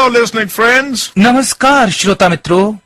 Hello, listening friends. नमस्कार श्रोता मित्रों,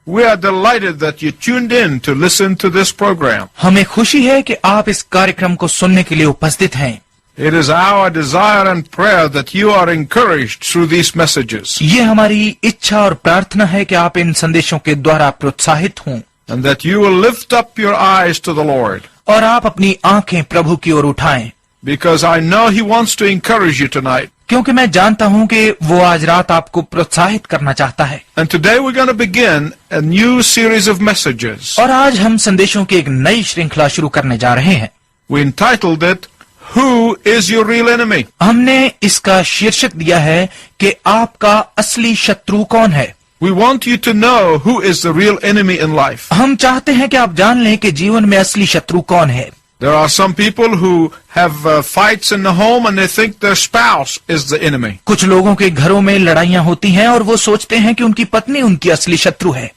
We are delighted that you tuned in to listen to this program. हमें खुशी है कि आप इस कार्यक्रम को सुनने के लिए उपस्थित हैं। It is our desire and prayer that you are encouraged through these messages ये हमारी इच्छा और प्रार्थना है कि आप इन संदेशों के द्वारा प्रोत्साहित हों and that you will lift up your eyes to the Lord, और आप अपनी आंखें प्रभु की ओर उठाएं, because I know He wants to encourage you tonight. क्योंकि मैं जानता हूं कि वो आज रात आपको प्रोत्साहित करना चाहता है। And today we're going to begin a new series of messages. और आज हम संदेशों की एक नई श्रृंखला शुरू करने जा रहे हैं। We entitled it, Who is your real enemy? हमने इसका शीर्षक दिया है कि आपका असली शत्रु कौन है। We want you to know who is the real enemy in life. हम चाहते हैं कि आप जान लें कि जीवन में असली शत्रु कौन है। There are some people who have fights in the home and they think their spouse is the enemy. कुछ लोगों के घरों में लड़ाइयां होती हैं और वो सोचते हैं कि उनकी पत्नी उनकी असली शत्रु है।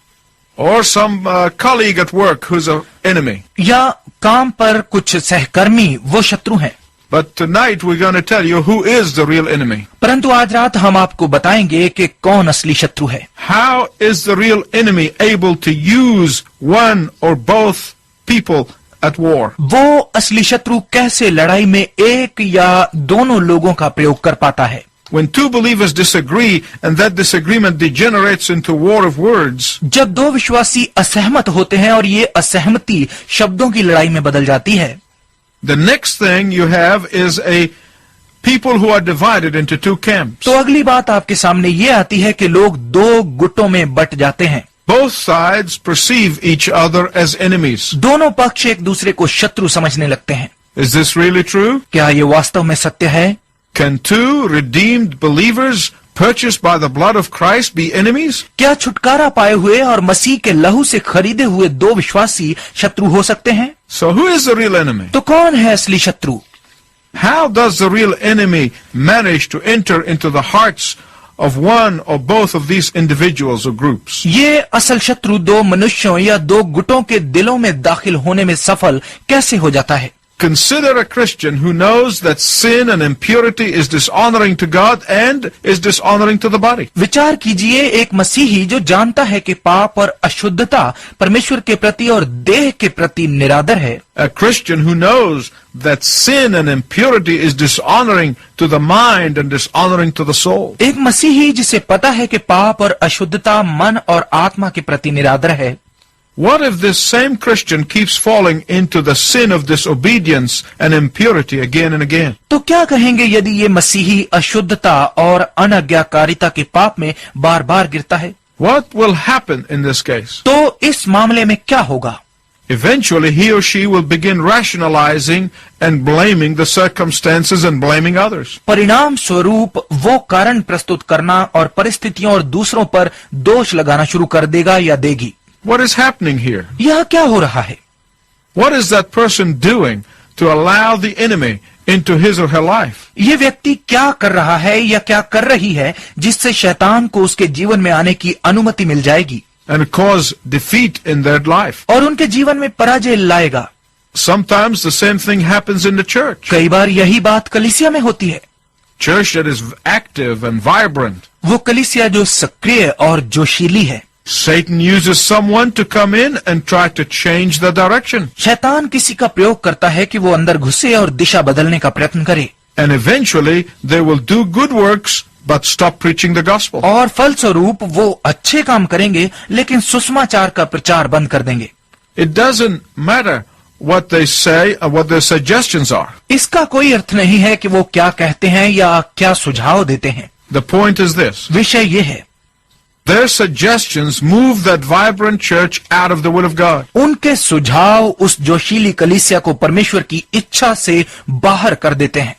Or some colleague at work who's an enemy. या काम पर कुछ सहकर्मी वो शत्रु हैं। But tonight we're going to tell you who is the real enemy. परंतु आज रात हम आपको बताएंगे कि कौन असली शत्रु है। How is the real enemy able to use one or both people at war? वो असली शत्रु कैसे लड़ाई में एक या दोनों लोगों का प्रयोग कर पाता है। When two believers disagree and that disagreement degenerates into war of words, जब दो विश्वासी असहमत होते हैं और ये असहमति शब्दों की लड़ाई में बदल जाती है, the next thing you have is a people who are divided into two camps. तो अगली बात आपके सामने ये आती है कि लोग दो गुटों में बट जाते हैं। Both sides perceive each other as enemies. दोनों पक्ष एक दूसरे को शत्रु समझने लगते हैं। Is this really true? क्या ये वास्तव में सत्य है? Can two redeemed believers purchased by the blood of Christ be enemies? क्या छुटकारा पाए हुए और मसीह के लहू से खरीदे हुए दो विश्वासी शत्रु हो सकते हैं? So who is the real enemy? तो कौन है असली शत्रु? How does the real enemy manage to enter into the hearts of one or both of these individuals or groups? ये असल शत्रु दो मनुष्यों या दो गुटों के दिलों में दाखिल होने में सफल कैसे हो जाता है? Consider a Christian who knows that sin and impurity is dishonoring to God and is dishonoring to the body. विचार कीजिए एक मसीही जो जानता है कि पाप और अशुद्धता परमेश्वर के प्रति और देह के प्रति निरादर है। A Christian who knows that sin and impurity is dishonoring to the mind and dishonoring to the soul. एक मसीही जिसे पता है कि पाप और अशुद्धता मन और आत्मा के प्रति निरादर है। What if this same Christian keeps falling into the sin of disobedience and impurity again and again? तो क्या कहेंगे यदि ये मसीही अशुद्धता और अनाज्ञाकारिता के पाप में बार बार गिरता है? What will happen in this case? तो इस मामले में क्या होगा? Eventually he or she will begin rationalizing and blaming the circumstances and blaming others. परिणाम स्वरूप वो कारण प्रस्तुत करना और परिस्थितियों और दूसरों पर दोष लगाना शुरू कर देगा या देगी। What is happening here? यह क्या हो रहा है? What is that person doing to allow the enemy into his or her life? ये व्यक्ति क्या कर रहा है या क्या कर रही है जिससे शैतान को उसके जीवन में आने की अनुमति मिल जाएगी And cause defeat in their life? और उनके जीवन में पराजय लाएगा? Sometimes the same thing happens in the church. कई बार यही बात कलीसिया में होती है। Church that is active and vibrant. वो कलीसिया जो सक्रिय और जोशीली है। Satan uses someone to come in and try to change the direction. शैतान किसी का प्रयोग करता है कि वो अंदर घुसे और दिशा बदलने का प्रयत्न करे। And eventually they will do good works but stop preaching the gospel. और फलस्वरूप वो अच्छे काम करेंगे लेकिन सुसमाचार का प्रचार बंद कर देंगे। It doesn't matter what they say or what their suggestions are. इसका कोई अर्थ नहीं है कि वो क्या कहते हैं या क्या सुझाव देते हैं। The point is this. विषय ये है, Their suggestions move that vibrant church out of the will of God. उनके सुझाव उस जोशीली कलीसिया को परमेश्वर की इच्छा से बाहर कर देते हैं।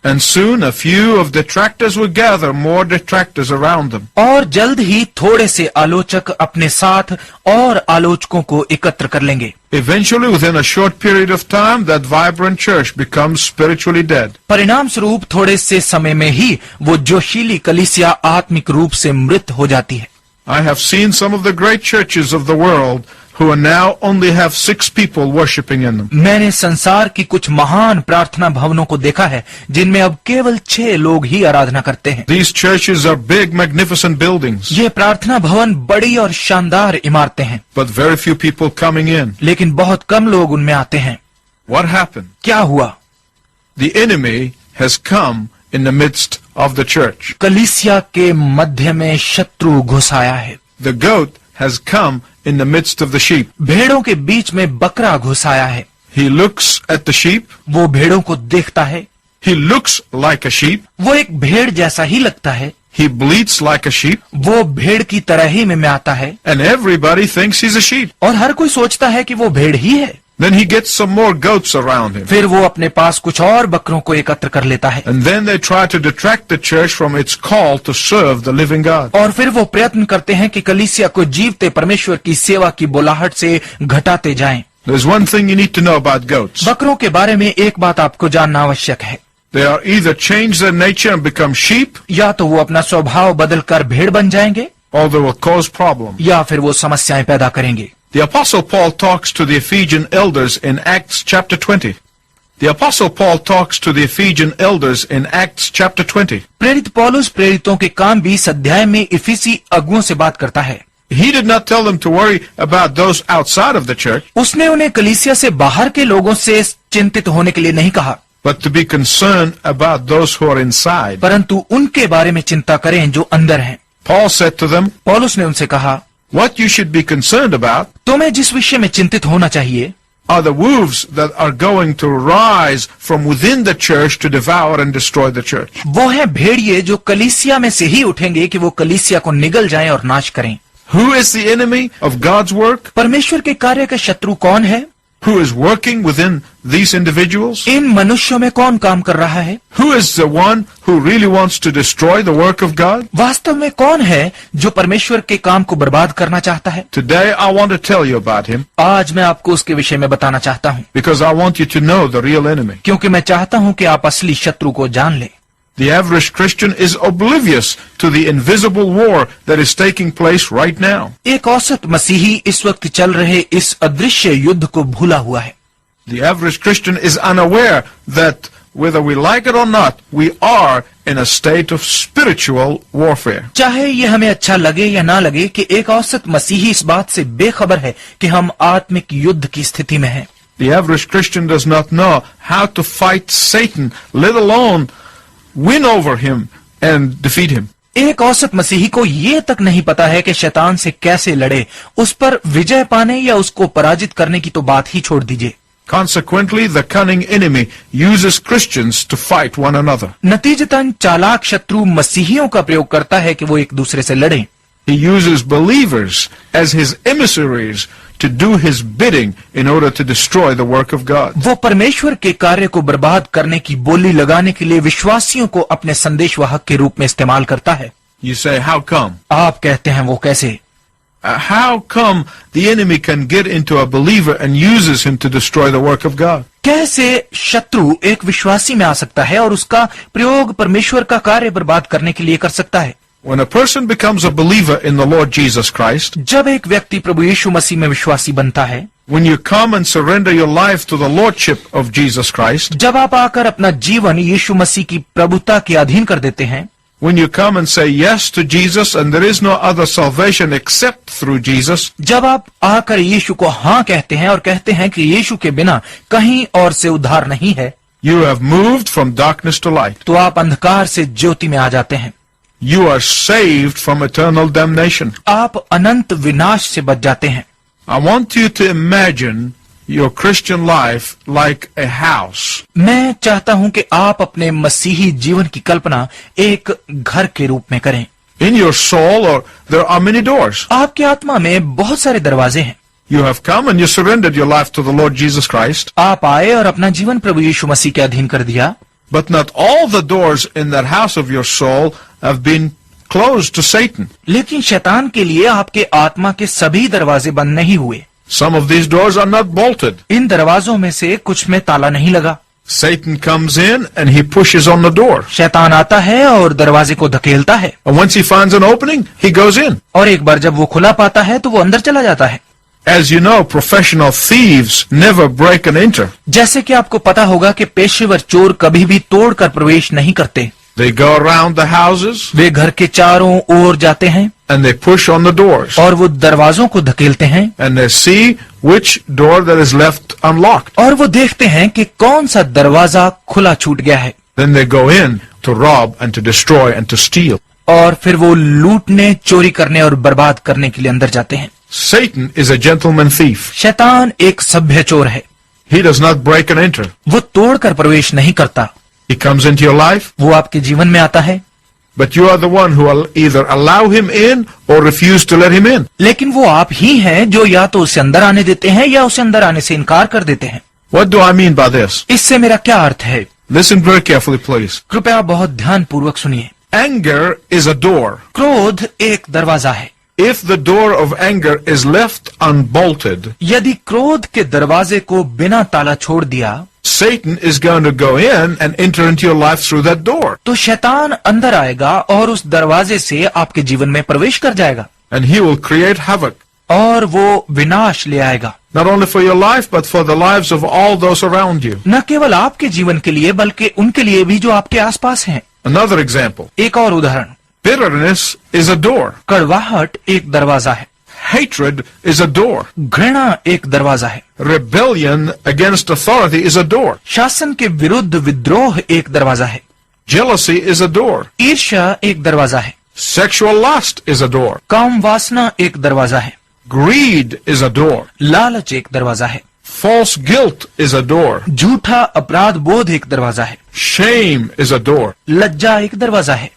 And soon a few of detractors will gather more detractors around them. और जल्द ही थोड़े से आलोचक अपने साथ और आलोचकों को एकत्र कर लेंगे। Eventually, within a short period of time, that vibrant church becomes spiritually dead. परिणाम स्वरूप थोड़े से समय में ही वो जोशीली कलीसिया आत्मिक रूप से मृत हो जाती है। I have seen some of the great churches of the world who now only have 6 people worshiping in them. मैंने संसार की कुछ महान प्रार्थना भवनों को देखा है जिनमें अब केवल 6 लोग ही आराधना करते हैं। These churches are big, magnificent buildings, ये प्रार्थना भवन बड़ी और शानदार इमारतें हैं, but very few people coming in. लेकिन बहुत कम लोग उनमें आते हैं। What happened? क्या हुआ? The enemy has come in the midst of the church. कलीसिया के मध्य में शत्रु घुस आया है। The goat has come in the midst of the sheep. भेड़ों के बीच में बकरा घुस आया है। He looks at the sheep. वो भेड़ों को देखता है। He looks like a sheep. वो एक भेड़ जैसा ही लगता है। He bleats like a sheep. वो भेड़ की तरह ही में आता है And everybody thinks he's a sheep. और हर कोई सोचता है कि वो भेड़ ही है। Then he gets some more goats around him. फिर वो अपने पास कुछ और बकरों को एकत्र कर लेता है And then they try to detract the church from its call to serve the living God. और फिर वो प्रयत्न करते हैं कि कलीसिया को जीवते परमेश्वर की सेवा की बुलाहट से घटाते जाएं। There's one thing you need to know about goats. बकरों के बारे में एक बात आपको जानना आवश्यक है। They are either change their nature and become sheep, या तो वो अपना स्वभाव बदलकर भेड़ बन जाएंगे or they will cause problems. या फिर वो समस्याएं पैदा करेंगे। The Apostle Paul talks to the Ephesian elders in Acts chapter 20. The Apostle Paul talks to the Ephesian elders in Acts chapter 20. प्रेरित पौलुस प्रेरितों के काम 20 अध्याय में इफिसी अगुओं से बात करता है। He did not tell them to worry about those outside of the church, उसने उन्हें कलीसिया से बाहर के लोगों से चिंतित होने के लिए नहीं कहा, but to be concerned about those who are inside. परंतु उनके बारे में चिंता करें जो अंदर हैं। Paul said to them, पौलुस ने उनसे कहा, what you should be concerned about तुम्हें जिस विषय में चिंतित होना चाहिए are the wolves that are going to rise from within the church to devour and destroy the church. वो है भेड़िए जो कलीसिया में से ही उठेंगे कि वो कलीसिया को निगल जाएं और नाश करें। Who is the enemy of God's work? परमेश्वर के कार्य का शत्रु कौन है? Who is working within these individuals? इन मनुष्यों में कौन काम कर रहा है? Who is the one who really wants to destroy the work of God? वास्तव में कौन है जो परमेश्वर के काम को बर्बाद करना चाहता है? Today I want to tell you about him आज मैं आपको उसके विषय में बताना चाहता हूँ, because I want you to know the real enemy. क्योंकि मैं चाहता हूँ कि आप असली शत्रु को जान लें। The average Christian is oblivious to the invisible war that is taking place right now. एक औसत मसीही इस वक्त चल रहे इस अदृश्य युद्ध को भूला हुआ है। The average Christian is unaware that whether we like it or not, we are in a state of spiritual warfare. चाहे ये हमें अच्छा लगे या ना लगे कि एक औसत मसीही इस बात से बेखबर है कि हम आत्मिक युद्ध की स्थिति में हैं। The average Christian does not know how to fight Satan, let alone win over him and defeat him. एक औसत मसीही को ये तक नहीं पता है कि शैतान से कैसे लड़े, उस पर विजय पाने या उसको पराजित करने की तो बात ही छोड़ दीजिए। Consequently, the cunning enemy uses Christians to fight one another. नतीजतन चालाक शत्रु मसीहियों का प्रयोग करता है कि वो एक दूसरे से लड़ें। He uses believers as his emissaries to do his bidding in order to destroy the work of God. वो परमेश्वर के कार्य को बर्बाद करने की बोली लगाने के लिए विश्वासियों को अपने संदेशवाहक के रूप में इस्तेमाल करता है। You say, how come? आप कहते हैं वो कैसे? How come the enemy can get into a believer and uses him to destroy the work of God? कैसे शत्रु एक विश्वासी में आ सकता है और उसका प्रयोग परमेश्वर का कार्य बर्बाद करने के लिए कर सकता है? When a person becomes a believer in the Lord Jesus Christ, जब एक व्यक्ति प्रभु यीशु मसीह में विश्वासी बनता है, when you come and surrender your life to the Lordship of Jesus Christ, जब आप आकर अपना जीवन यीशु मसीह की प्रभुता के अधीन कर देते हैं, when you come and say yes to Jesus and there is no other salvation except through Jesus, जब आप आकर यीशु को हाँ कहते हैं और कहते हैं कि यीशु के बिना कहीं और से उद्धार नहीं है, you have moved from darkness to light. तो आप अंधकार से ज्योति में आ जाते हैं। You are saved from eternal damnation. आप अनंत विनाश से बच जाते हैं। I want you to imagine your Christian life like a house. मैं चाहता हूं कि आप अपने मसीही जीवन की कल्पना एक घर के रूप में करें। In your soul, or there are many doors. आपकी आत्मा में बहुत सारे दरवाजे हैं। You have come and you surrendered your life to the Lord Jesus Christ, आप आए और अपना जीवन प्रभु यीशु मसीह के अधीन कर दिया, but not all the doors in that house of your soul have been closed to Satan. लेकिन शैतान के लिए आपके आत्मा के सभी दरवाजे बंद नहीं हुए। Some of these doors are not bolted. इन दरवाजों में से कुछ में ताला नहीं लगा। Satan comes in and he pushes on the door. शैतान आता है और दरवाजे को धकेलता है, And once he finds an opening, he goes in. और एक बार जब वो खुला पाता है तो वो अंदर चला जाता है। As you know, professional thieves never break and enter. जैसे कि आपको पता होगा कि पेशेवर चोर कभी भी तोड़कर प्रवेश नहीं करते। They go around the houses वे घर के चारों ओर जाते हैं and they push on the doors और वो दरवाजों को धकेलते हैं and they see which door that is left unlocked. और वो देखते हैं कि कौन सा दरवाजा खुला छूट गया है। Then they go in to rob and to destroy and to steal. और फिर वो लूटने, चोरी करने और बर्बाद करने के लिए अंदर जाते हैं। Satan is a gentleman thief. शैतान एक सभ्य चोर है। He does not break and enter. वो तोड़कर प्रवेश नहीं करता। He comes into your life, वो आपके जीवन में आता है, but you are the one who will either allow him in or refuse to let him in. लेकिन वो आप ही हैं जो या तो उसे अंदर आने देते हैं या उसे अंदर आने से इनकार कर देते हैं। What do I mean by this? इससे मेरा क्या अर्थ है? Listen very carefully, please. कृपया बहुत ध्यानपूर्वक सुनिए। Anger is a door. क्रोध एक दरवाजा है। If the door of anger is left unbolted, यदि क्रोध के दरवाजे को बिना ताला छोड़ दिया Satan is going to go in and enter into your life through that door. तो शैतान अंदर आएगा और उस दरवाजे से आपके जीवन में प्रवेश कर जाएगा And he will create havoc, और वो विनाश ले आएगा, not only for your life, but for the lives of all those around you. न केवल आपके जीवन के लिए बल्कि उनके लिए भी जो आपके आसपास हैं। Another example. एक और उदाहरण, Bitterness is a door. कड़वाहट एक दरवाजा है, Hatred is a door. घृणा एक दरवाजा है, Rebellion against authority is a door. शासन के विरुद्ध विद्रोह एक दरवाजा है, Jealousy is a door. ईर्ष्या एक दरवाजा है, Sexual lust is a door. काम वासना एक दरवाजा है, Greed is a door. लालच एक दरवाजा है. False guilt is a door. झूठा अपराध बोध एक दरवाजा है. Shame is a door. लज्जा एक दरवाजा है.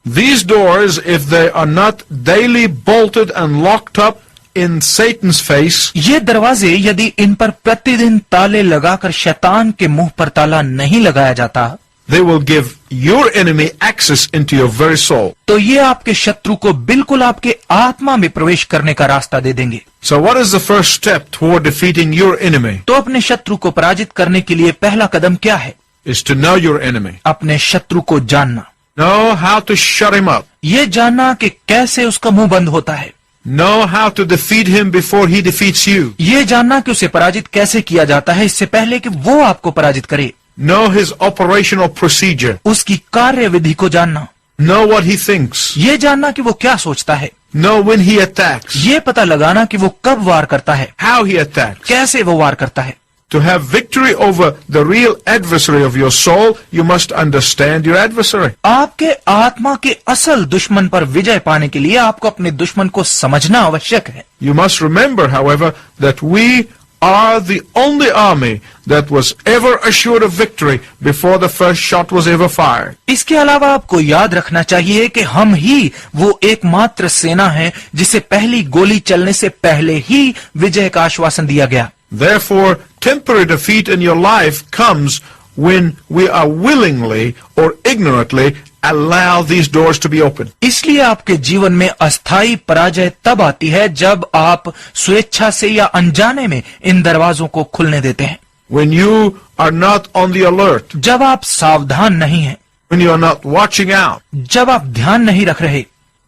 These doors, if they are not daily bolted and locked up in Satan's face, ये दरवाजे यदि इन पर प्रतिदिन ताले लगाकर शैतान के मुंह पर ताला नहीं लगाया जाता, they will give your enemy access into your very soul. तो ये आपके शत्रु को बिल्कुल आपके आत्मा में प्रवेश करने का रास्ता दे देंगे. So what is the first step toward defeating your enemy? तो अपने शत्रु को पराजित करने के लिए पहला कदम क्या है? Is to know your enemy. अपने शत्रु को जानना. Know how to shut him up. ये जानना कि कैसे उसका मुंह बंद होता है. Know how to defeat him before he defeats you. ये जानना कि उसे पराजित कैसे किया जाता है इससे पहले कि वो आपको पराजित करे. Know his operational procedure. उसकी कार्यविधि को जानना. Know what he thinks. ये जानना कि वो क्या सोचता है. Know when he attacks. ये पता लगाना कि वो कब वार करता है. How he attacks. कैसे वो वार करता है. To have victory over the real adversary of your soul, you must understand your adversary. आपके आत्मा के असल दुश्मन पर विजय पाने के लिए आपको अपने दुश्मन को समझना आवश्यक है. You must remember, however, that we are the only army that was ever assured of victory before the first shot was ever fired. इसके अलावा आपको याद रखना चाहिए कि हम ही वो एकमात्र सेना है जिसे पहली गोली चलने से पहले ही विजय का आश्वासन दिया गया. Therefore, temporary defeat in your life comes when we are willingly or ignorantly allow these doors to be open. इसलिए आपके जीवन में अस्थायी पराजय तब आती है जब आप स्वेच्छा से या अनजाने में इन दरवाजों को खुलने देते हैं. When you are not on the alert. जब आप सावधान नहीं हैं. When you are not watching out. जब आप ध्यान नहीं रख रहे.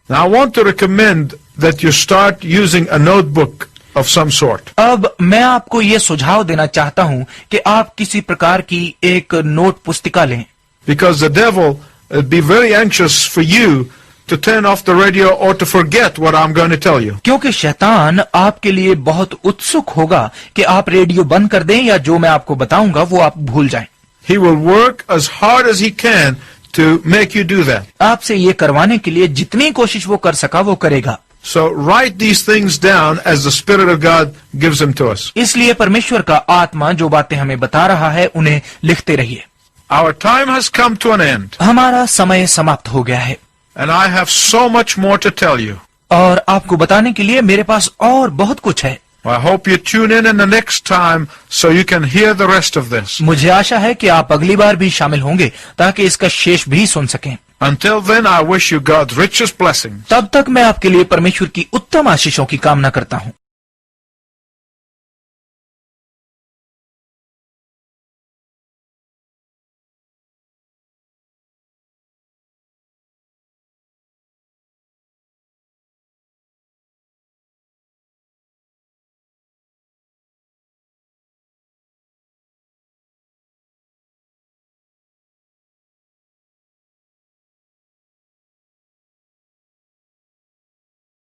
Now, I want to recommend that you start using a notebook of some sort. अब मैं आपको ये सुझाव देना चाहता हूँ कि आप किसी प्रकार की एक नोट पुस्तिका लें. Because the devil would be very anxious for you to turn off the radio or to forget what I'm going to tell you. क्योंकि शैतान आपके लिए बहुत उत्सुक होगा कि आप रेडियो बंद कर दें या जो मैं आपको बताऊंगा वो आप भूल जाएं. He will work as hard as he can to make you do that. आपसे ये करवाने के लिए जितनी कोशिश वो कर सका वो करेगा. So write these things down as the Spirit of God gives them to us. इसलिए परमेश्वर का आत्मा जो बातें हमें बता रहा है उन्हें लिखते रहिए. Our time has come to an end. हमारा समय समाप्त हो गया है. And I have so much more to tell you. और आपको बताने के लिए मेरे पास और बहुत कुछ है. I hope you tune in the next time so you can hear the rest of this. मुझे आशा है कि आप अगली बार भी शामिल होंगे ताकि इसका शेष भी सुन सकें. Until then, I wish you God's richest blessings. तब तक मैं आपके लिए परमेश्वर की उत्तम आशीषों की कामना करता हूँ.